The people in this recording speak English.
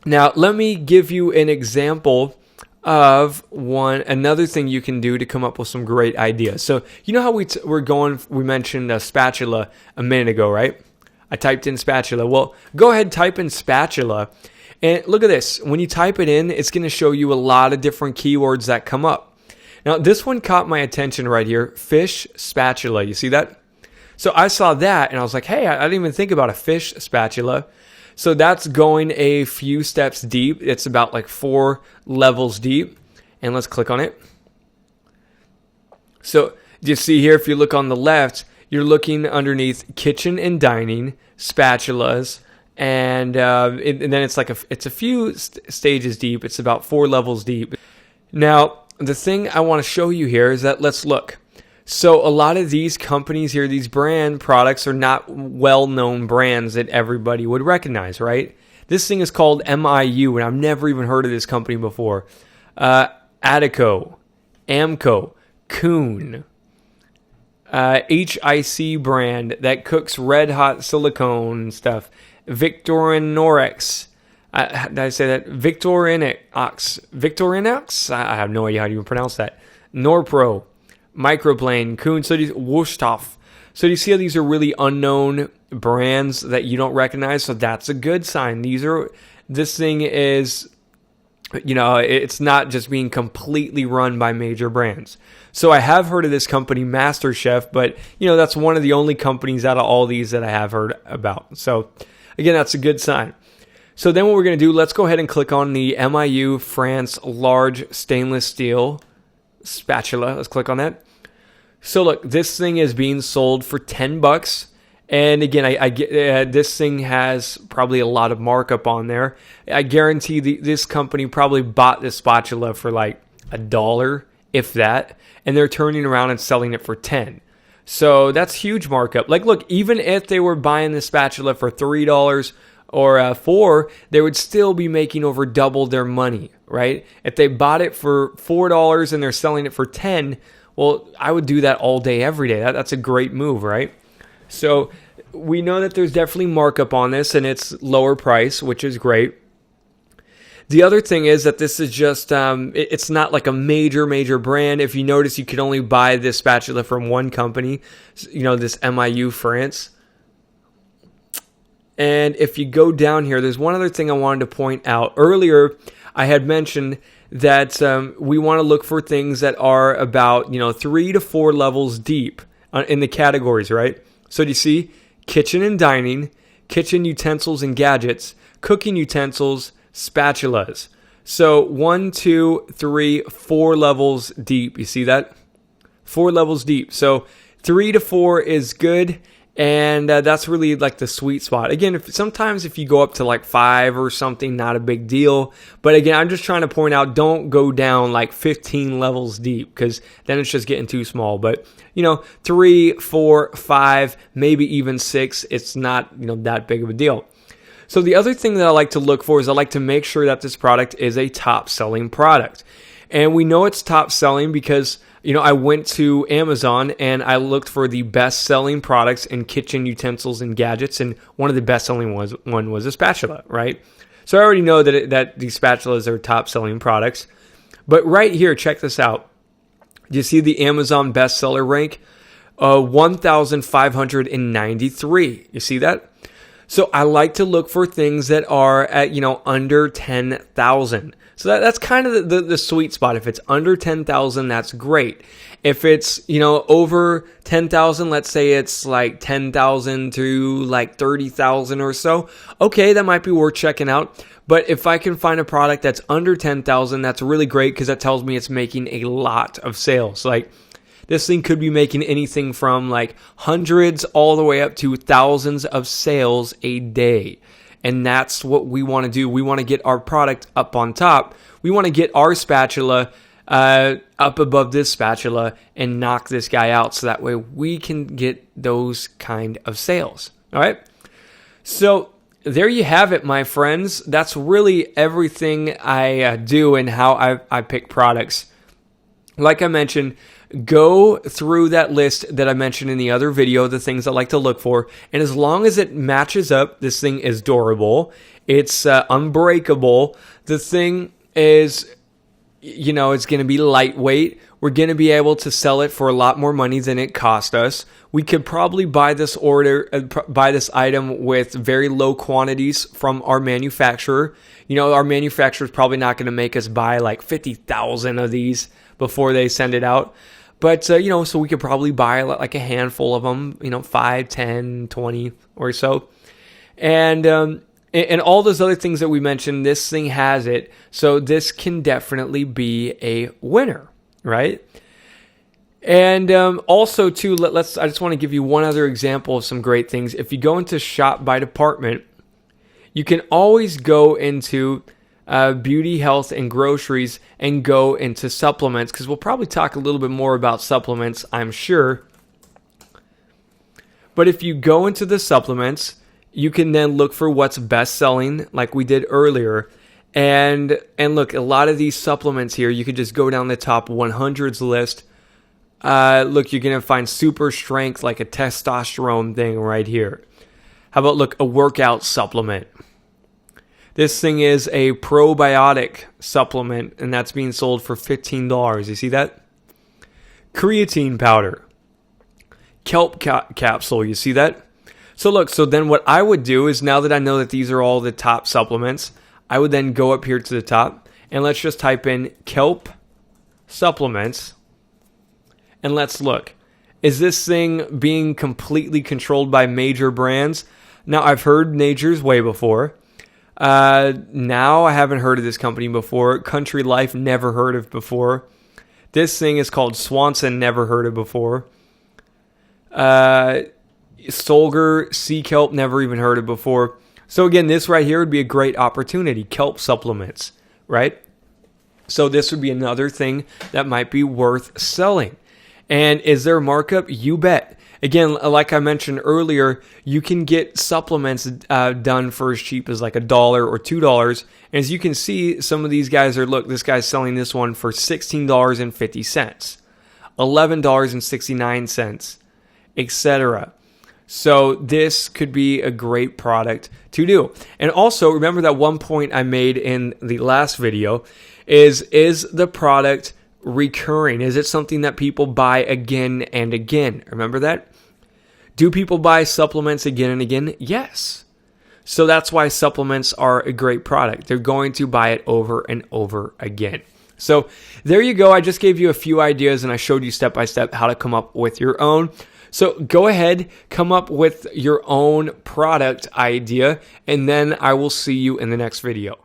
Now, let me give you an example of another thing you can do to come up with some great ideas. So, you know how we mentioned a spatula a minute ago, right? I typed in spatula. Well, go ahead, type in spatula. And look at this. When you type it in, it's going to show you a lot of different keywords that come up. Now, this one caught my attention right here. Fish spatula. You see that? So I saw that and I was like, hey, I didn't even think about a fish spatula. So that's going a few steps deep. It's about like 4 levels deep. And let's click on it. So you see here, if you look on the left, you're looking underneath kitchen and dining, spatulas, and then it's a few stages deep. It's about 4 levels deep. Now, the thing I want to show you here is that let's look. So a lot of these companies here, these brand products are not well-known brands that everybody would recognize, right? This thing is called MIU, and I've never even heard of this company before. Adico, Amco, Kuhn, HIC brand that cooks red hot silicone stuff. Victorinox. Did I say that? Victorinox? I have no idea how to even pronounce that. Norpro. Microplane, Kuhn, Wursthoff. So you see how these are really unknown brands that you don't recognize? So that's a good sign. This thing is, it's not just being completely run by major brands. So I have heard of this company, MasterChef, but that's one of the only companies out of all these that I have heard about. So again, that's a good sign. So then what we're going to do, let's go ahead and click on the MIU France large stainless steel spatula. Let's click on that. So look, this thing is being sold for $10. And again, I get this thing has probably a lot of markup on there. I guarantee this company probably bought this spatula for like $1, if that, and they're turning around and selling it for $10. So that's huge markup. Like, look, even if they were buying the spatula for $3 or $4, they would still be making over double their money, right? If they bought it for $4 and they're selling it for $10, well, I would do that all day, every day. That's a great move, right? So we know that there's definitely markup on this, and it's lower price, which is great. The other thing is that this is just, it's not like a major brand. If you notice, you can only buy this spatula from one company, this MIU France. And if you go down here, there's one other thing I wanted to point out. Earlier, I had mentioned that we want to look for things that are about 3 to 4 levels deep in the categories, right? So do you see kitchen and dining, kitchen utensils and gadgets, cooking utensils, spatulas. So 1, 2, 3, 4 levels deep. You see that? 4 levels deep. So 3 to 4 is good. And that's really like the sweet spot. Again, sometimes if you go up to like 5 or something, not a big deal. But again, I'm just trying to point out, don't go down like 15 levels deep, because then it's just getting too small. But 3, 4, 5, maybe even 6, it's not that big of a deal. So the other thing that I like to look for is I like to make sure that this product is a top selling product. And we know it's top selling because I went to Amazon and I looked for the best-selling products in kitchen utensils and gadgets, and one of the best-selling one was a spatula, right? So I already know that these spatulas are top-selling products. But right here, check this out. Do you see the Amazon bestseller rank? 1,593. You see that? So I like to look for things that are at, under 10,000. So that's kind of the sweet spot. If it's under 10,000, that's great. If it's, over 10,000, let's say it's like 10,000 to like 30,000 or so. Okay, that might be worth checking out. But if I can find a product that's under 10,000, that's really great, because that tells me it's making a lot of sales. Like, this thing could be making anything from like hundreds all the way up to thousands of sales a day. And that's what we want to do. We want to get our product up on top. We want to get our spatula up above this spatula and knock this guy out, so that way we can get those kind of sales. All right? So there you have it, my friends. That's really everything I do and how I pick products. Like I mentioned, go through that list that I mentioned in the other video, the things I like to look for. And as long as it matches up, this thing is durable. It's unbreakable. The thing is, it's going to be lightweight. We're going to be able to sell it for a lot more money than it cost us. We could probably buy this item with very low quantities from our manufacturer. Our manufacturer is probably not going to make us buy like 50,000 of these before they send it out. But, so we could probably buy like a handful of them, 5, 10, 20 or so. And all those other things that we mentioned, this thing has it. So this can definitely be a winner, right? And also, too, I just want to give you one other example of some great things. If you go into shop by department, you can always go into beauty, health, and groceries and go into supplements, because we'll probably talk a little bit more about supplements, I'm sure. But if you go into the supplements, you can then look for what's best selling, like we did earlier. And look, a lot of these supplements here, you could just go down the top 100s list. Look, you're going to find super strength, like a testosterone thing right here. How about, look, a workout supplement? This thing is a probiotic supplement, and that's being sold for $15. You see that? Creatine powder. Kelp capsule. You see that? So look, then what I would do is, now that I know that these are all the top supplements, I would then go up here to the top, and let's just type in kelp supplements. And let's look. Is this thing being completely controlled by major brands? Now, I've heard Nature's Way before. Now, I haven't heard of this company before. Country Life, never heard of before. This thing is called Swanson, never heard of before. Solgar, Sea Kelp, never even heard of before. So again, this right here would be a great opportunity. Kelp supplements, right? So this would be another thing that might be worth selling. And is there a markup? You bet. Again, like I mentioned earlier, you can get supplements done for as cheap as like $1 or $2. And as you can see, some of these guys this guy's selling this one for $16.50, $11.69, etc. So this could be a great product to do. And also, remember that one point I made in the last video is the product recurring? Is it something that people buy again and again? Remember that? Do people buy supplements again and again? Yes. So that's why supplements are a great product. They're going to buy it over and over again. So there you go. I just gave you a few ideas, and I showed you step by step how to come up with your own. So go ahead, come up with your own product idea, and then I will see you in the next video.